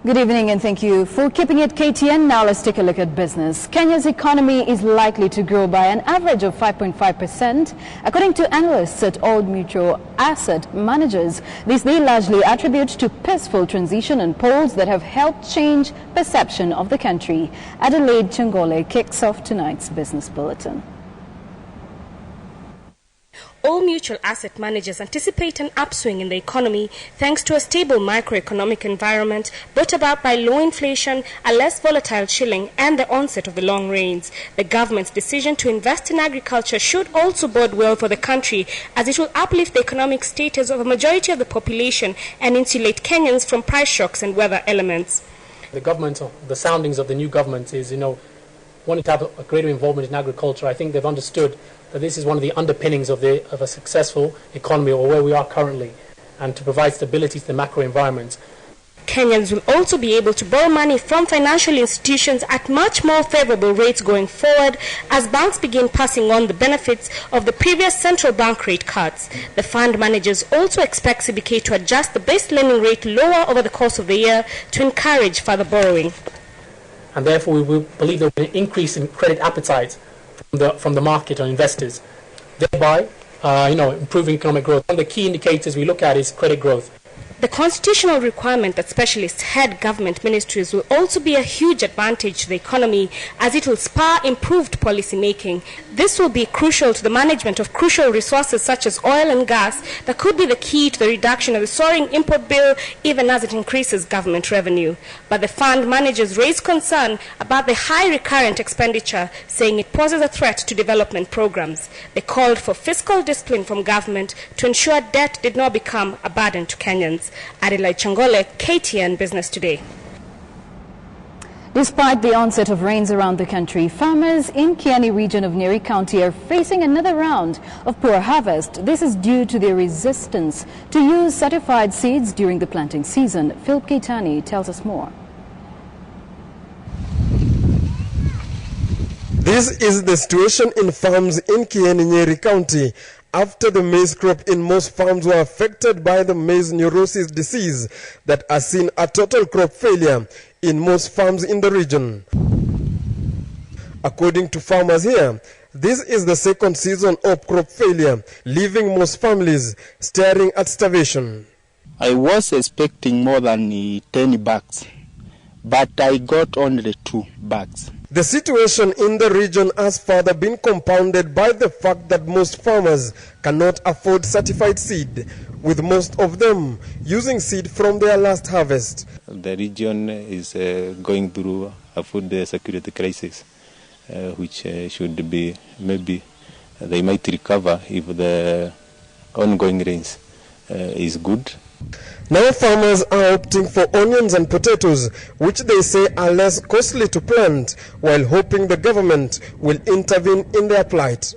Good evening and thank you for keeping it KTN. Now let's take a look at business. Kenya's economy is likely to grow by an average of 5.5%, according to analysts at Old Mutual Asset Managers. This they largely attribute to peaceful transition and polls that have helped change perception of the country. Adelaide Changole kicks off tonight's business bulletin. All mutual asset managers anticipate an upswing in the economy thanks to a stable microeconomic environment brought about by low inflation, a less volatile shilling, and the onset of the long rains. The government's decision to invest in agriculture should also bode well for the country, as it will uplift the economic status of a majority of the population and insulate Kenyans from price shocks and weather elements. The soundings of the new government is, wanting to have a greater involvement in agriculture. I think they've understood that this is one of the underpinnings of a successful economy, or where we are currently, and to provide stability to the macro environment. Kenyans will also be able to borrow money from financial institutions at much more favorable rates going forward as banks begin passing on the benefits of the previous central bank rate cuts. The fund managers also expect CBK to adjust the base lending rate lower over the course of the year to encourage further borrowing. And therefore, we will believe there will be an increase in credit appetite from the market on investors, thereby improving economic growth. One of the key indicators we look at is credit growth. The constitutional requirement that specialists head government ministries will also be a huge advantage to the economy, as it will spur improved policy making. This will be crucial to the management of crucial resources such as oil and gas that could be the key to the reduction of the soaring import bill, even as it increases government revenue. But the fund managers raise concern about the high recurrent expenditure, saying it poses a threat to development programs. They called for fiscal discipline from government to ensure debt did not become a burden to Kenyans. Adelaide Changole, KTN Business Today. Despite the onset of rains around the country, farmers in Kiani region of Nyeri County are facing another round of poor harvest. This is due to their resistance to use certified seeds during the planting season. Philip Keitani tells us more. This is the situation in farms in Kiani, Nyeri County, after the maize crop in most farms were affected by the maize neurosis disease that has seen a total crop failure in most farms in the region. According to farmers here, this is the second season of crop failure, leaving most families staring at starvation. I was expecting more than 10 bags, but I got only 2 bags. The situation in the region has further been compounded by the fact that most farmers cannot afford certified seed, with most of them using seed from their last harvest. The region is going through a food security crisis, which should be, maybe they might recover if the ongoing rains is good. Now farmers are opting for onions and potatoes, which they say are less costly to plant, while hoping the government will intervene in their plight.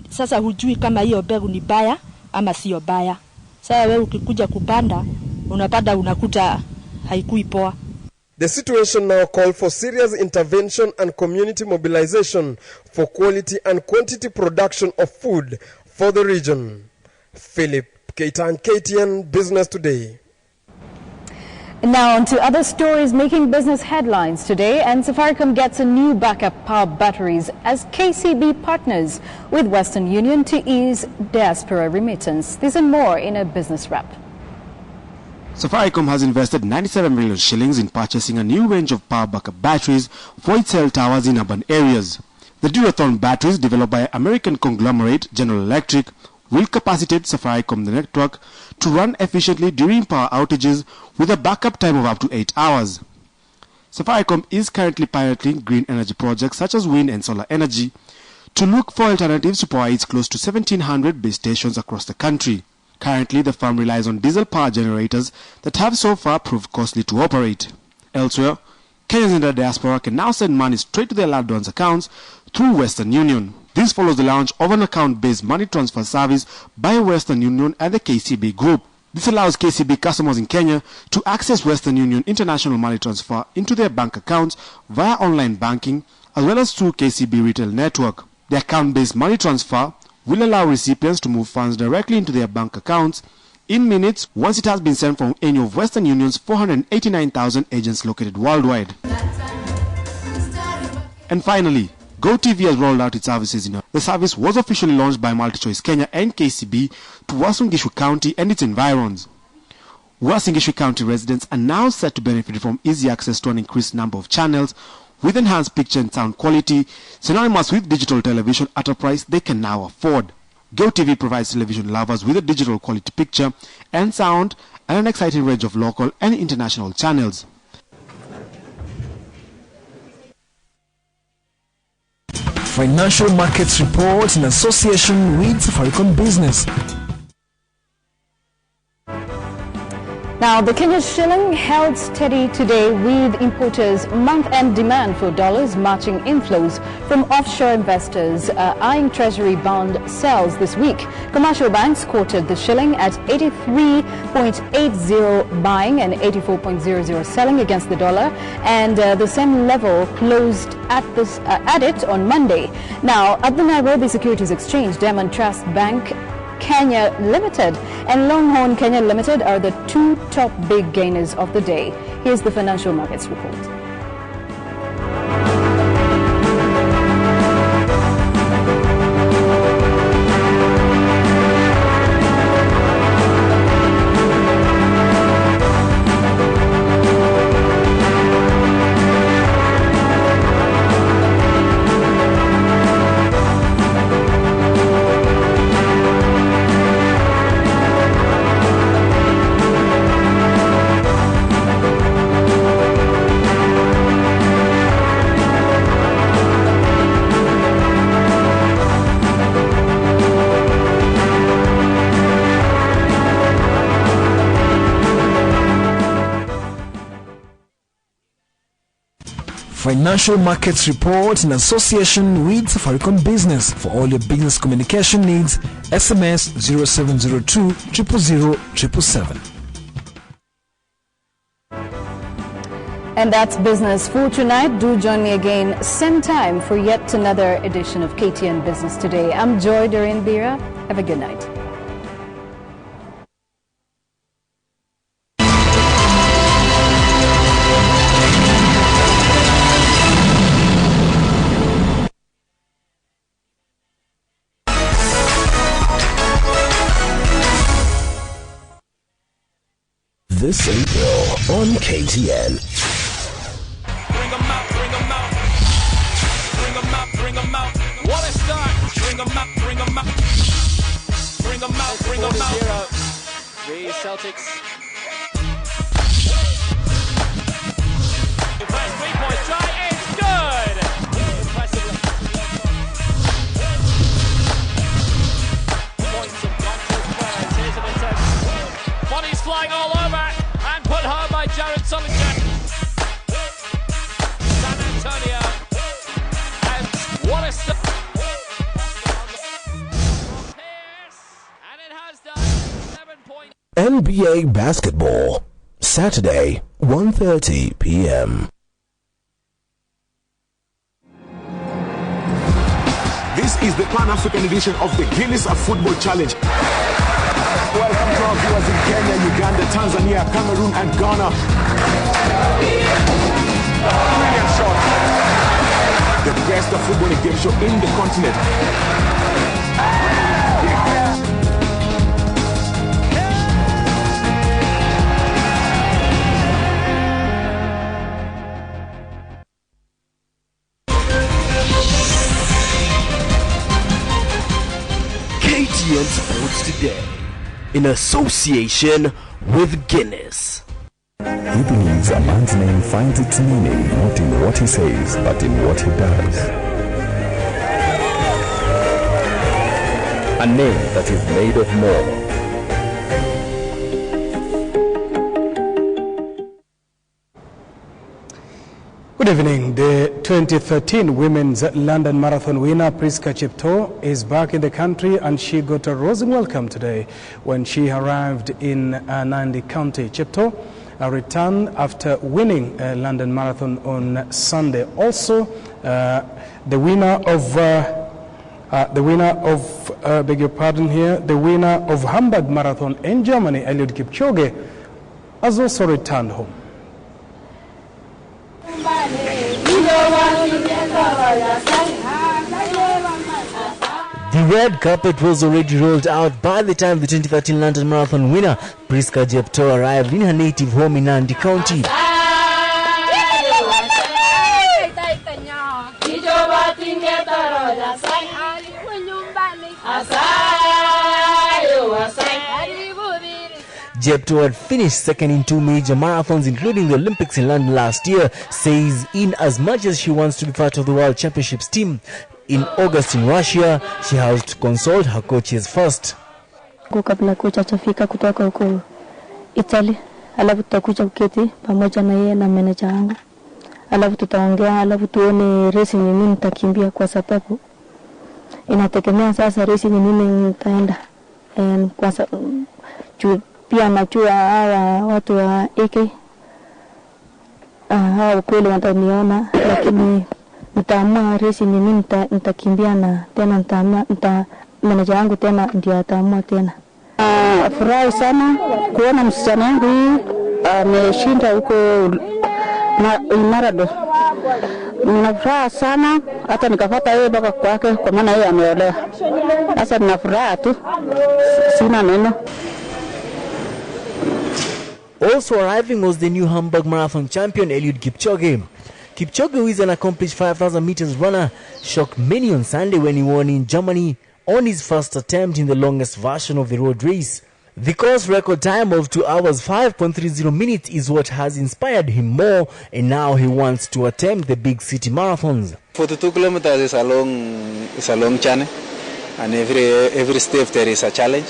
Sasa hujui kama hiyo mbegu ni baya ama sio baya. Sasa wewe ukikuja kupanda unapanda unakuta haikui poa. The situation now calls for serious intervention and community mobilization for quality and quantity production of food for the region. Philip Keitani, KTN Business Today. Now on to other stories making business headlines today, and Safaricom gets a new backup power batteries as KCB partners with Western Union to ease diaspora remittance. This and more in a business wrap. Safaricom has invested 97 million shillings in purchasing a new range of power backup batteries for its cell towers in urban areas. The Durathon batteries, developed by American conglomerate General Electric, will capacitate Safaricom the network to run efficiently during power outages with a backup time of up to 8 hours. Safaricom is currently piloting green energy projects such as wind and solar energy to look for alternatives to power its close to 1,700 base stations across the country. Currently, the firm relies on diesel power generators that have so far proved costly to operate. Elsewhere, Kenyans in the diaspora can now send money straight to their loved ones' accounts through Western Union. This follows the launch of an account-based money transfer service by Western Union and the KCB Group. This allows KCB customers in Kenya to access Western Union international money transfer into their bank accounts via online banking as well as through KCB retail network. The account-based money transfer will allow recipients to move funds directly into their bank accounts in minutes once it has been sent from any of Western Union's 489,000 agents located worldwide. And finally, GoTV has rolled out its services. The service was officially launched by MultiChoice Kenya and KCB to Uasin Gishu County and its environs. Uasin Gishu County residents are now set to benefit from easy access to an increased number of channels with enhanced picture and sound quality, synonymous with digital television at a price they can now afford. GoTV provides television lovers with a digital quality picture and sound and an exciting range of local and international channels. Financial Markets Report in association with Safaricom Business. Now, the Kenya shilling held steady today with importers' month-end demand for dollars matching inflows from offshore investors eyeing treasury bond sales this week. Commercial banks quoted the shilling at 83.80 buying and 84.00 selling against the dollar, and the same level closed at it on Monday. Now, at the Nairobi Securities Exchange, Diamond Trust Bank Kenya Limited and Longhorn Kenya Limited are the two top big gainers of the day. Here's the Financial Markets Report. Financial Markets Report in association with Safaricom Business. For all your business communication needs, SMS 0702 000 777. And that's business for tonight. Do join me again same time for yet another edition of KTN Business Today. I'm Joy Doreen Bira. Have a good night. This April on KTN. Bring 'em out, bring 'em out. Bring 'em out, bring 'em out. What a start. Bring 'em out, bring 'em out. Bring 'em out, bring 'em out. The Celtics. The first 3-point try is good. Impressively. Points have gone to Spurs. Here's an attempt. Bodies flying all over. And put home by Jared Sullinger. San Antonio. And what a start. And it has done 7 points. NBA Basketball, Saturday, 1:30 p.m. This is the Pan-African edition of the Guinness of Football Challenge. Welcome to our viewers in Kenya, Uganda, Tanzania, Cameroon, and Ghana. Brilliant shot. The best of football game show in the continent. KTN Sports Today, in association with Guinness. He believes a man's name finds its meaning not in what he says, but in what he does. A name that is made of more. Good evening. The 2013 Women's London Marathon winner Priska Chepto is back in the country, and she got a rousing welcome today when she arrived in Nandi County. Chepto returned after winning London Marathon on Sunday. Also, the winner of The winner of, beg your pardon here, the winner of Hamburg Marathon in Germany, Eliud Kipchoge, has also returned home. The red carpet was already rolled out by the time the 2013 London Marathon winner Priska Jepto arrived in her native home in Nandi County. Jepto had finished second in 2 major marathons, including the Olympics in London last year, says in as much as she wants to be part of the World Championships team in August in Russia, she has to consult her coaches first. Kabla kocha chafika kutoka huko Italy, alafu tutakuja kuketi pamoja na yeye na manager wangu. Alafu tutaongea, alafu tuone race ni mimi nitakimbia, kwa sababu inategemea sasa race ni mimi nitaenda. Kwa sababu pia najua hawa watu wa AK hawa kweli wataniona, lakini nitaamua race ni mimi nitakimbia, na tena nitaamua manager wangu tena ndio ataamua tena. Furahi sana kuona msichana wangu ameshinda huko Marado. Ninafuraha sana, hata nikafuata yeye mpaka kwake, kwa maana yeye ameolewa. Sasa ninafuraha tu, sina neno. Also arriving was the new Hamburg Marathon champion Eliud Kipchoge. Kipchoge, who is an accomplished 5,000 meters runner, shocked many on Sunday when he won in Germany on his first attempt in the longest version of the road race. The course record time of 2 hours 5.30 minutes is what has inspired him more, and now he wants to attempt the big city marathons. 42 kilometers is a long journey, and every step there is a challenge.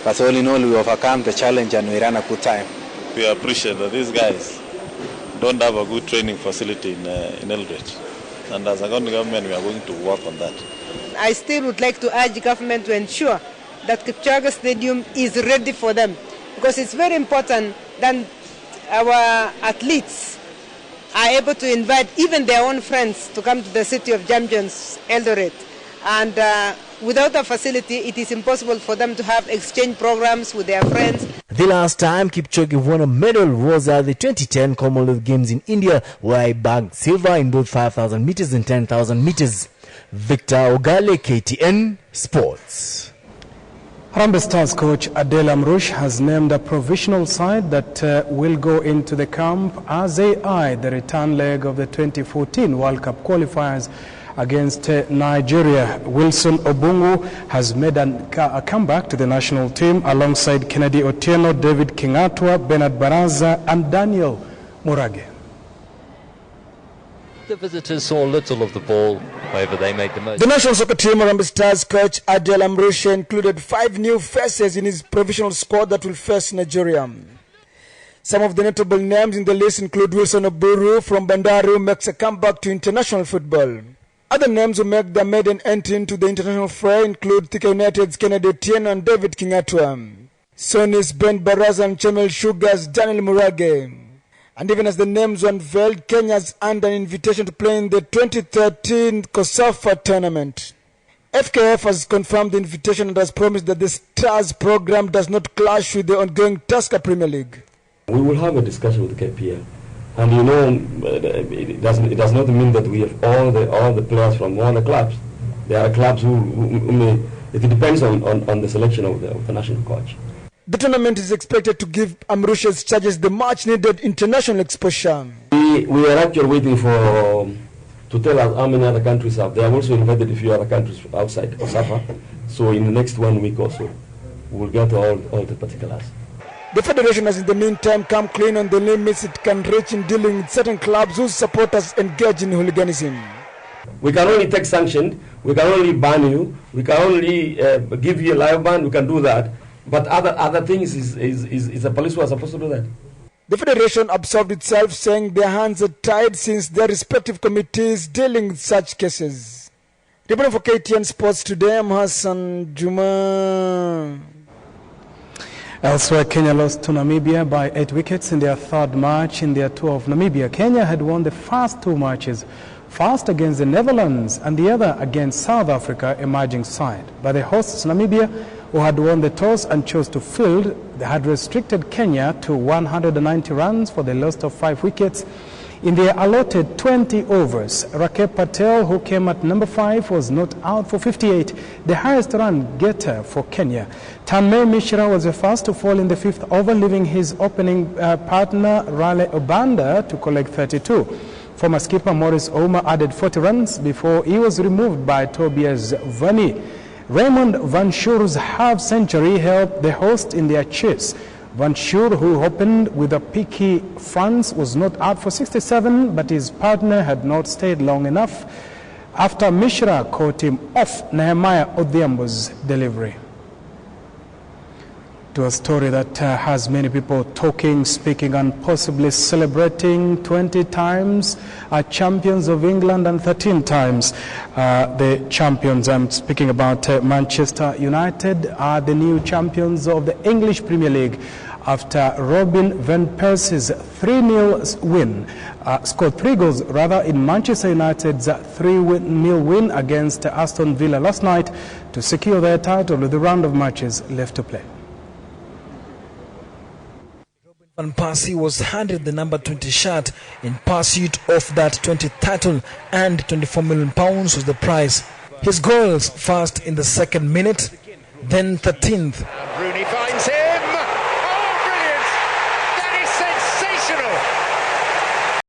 But all in all, we overcome the challenge and we ran a good time. We appreciate that these guys don't have a good training facility in Eldridge, and as a government, we are going to work on that. I still would like to urge the government to ensure that Kipchoge Stadium is ready for them, because it's very important that our athletes are able to invite even their own friends to come to the city of champions, Eldoret. And without a facility, it is impossible for them to have exchange programs with their friends. The last time Kipchoge won a medal was at the 2010 Commonwealth Games in India, where he bagged silver in both 5,000 meters and 10,000 meters. Victor Ogale, KTN Sports. Harambee Stars coach Adel Amrush has named a provisional side that will go into the camp as they eye the return leg of the 2014 World Cup qualifiers against Nigeria. Wilson Obungu has made a comeback to the national team alongside Kennedy Otieno, David Kingatwa, Bernard Baraza and Daniel Murage. The visitors saw little of the ball, however they made the most. The national soccer team Harambee Stars coach Adel Amrush included 5 new faces in his provisional squad that will face Nigeria. Some of the notable names in the list include Wilson Oburu from Bandari, who makes a comeback to international football. Other names who make their maiden entry into the international fray include Thika United's Kennedy Otieno and David Kingatwa, Sony's Ben Baraza and Chemel Sugar's Daniel Murage. And even as the names were unveiled, Kenya's earned an invitation to play in the 2013 COSAFA tournament. FKF has confirmed the invitation and has promised that the Stars program does not clash with the ongoing Tusker Premier League. We will have a discussion with the KPL. And you know, it does not mean that we have all the players from all the clubs. There are clubs who may, it depends on the selection of the national coach. The tournament is expected to give Amrush's charges the much-needed international exposure. We are actually waiting to tell us how many other countries have. They have also invited a few other countries outside COSAFA. So in the next 1 week or so, we will get all the particulars. The federation has in the meantime come clean on the limits it can reach in dealing with certain clubs whose supporters engage in hooliganism. We can only take sanctions, we can only ban you, we can only give you a live ban, we can do that. But other things is the police who are supposed to do that. The federation absolved itself, saying their hands are tied since their respective committees dealing with such cases. Reporting for KTN Sports today, I'm Hassan Juma. Elsewhere, Kenya lost to Namibia by 8 wickets in their third match in their tour of Namibia. Kenya had won the first 2 matches first against the Netherlands and the other against South Africa, emerging side. But the hosts, Namibia, who had won the toss and chose to field, they had restricted Kenya to 190 runs for the loss of 5 wickets in their allotted 20 overs. Rakeb Patel, who came at number 5, was not out for 58, the highest run getter for Kenya. Tanmay Mishra was the first to fall in the 5th over, leaving his opening partner Rale Obanda to collect 32. Former skipper Maurice Ouma added 40 runs before he was removed by Tobias Vani. Raymond Van Schuur's half-century helped the host in their chase. Van Schuur, who opened with a peaky front, was not out for 67, but his partner had not stayed long enough after Mishra caught him off Nehemiah Odhiambo's delivery. To a story that has many people talking, speaking and possibly celebrating. 20 times champions of England and 13 times the champions. I'm speaking about Manchester United are the new champions of the English Premier League after Robin van Persie's 3-0 win, scored 3 goals rather in Manchester United's 3-0 win against Aston Villa last night to secure their title with the round of matches left to play. Van Persie was handed the number 20 shirt in pursuit of that 20th title, and £24 million was the prize. His goals, first in the 2nd minute, then 13th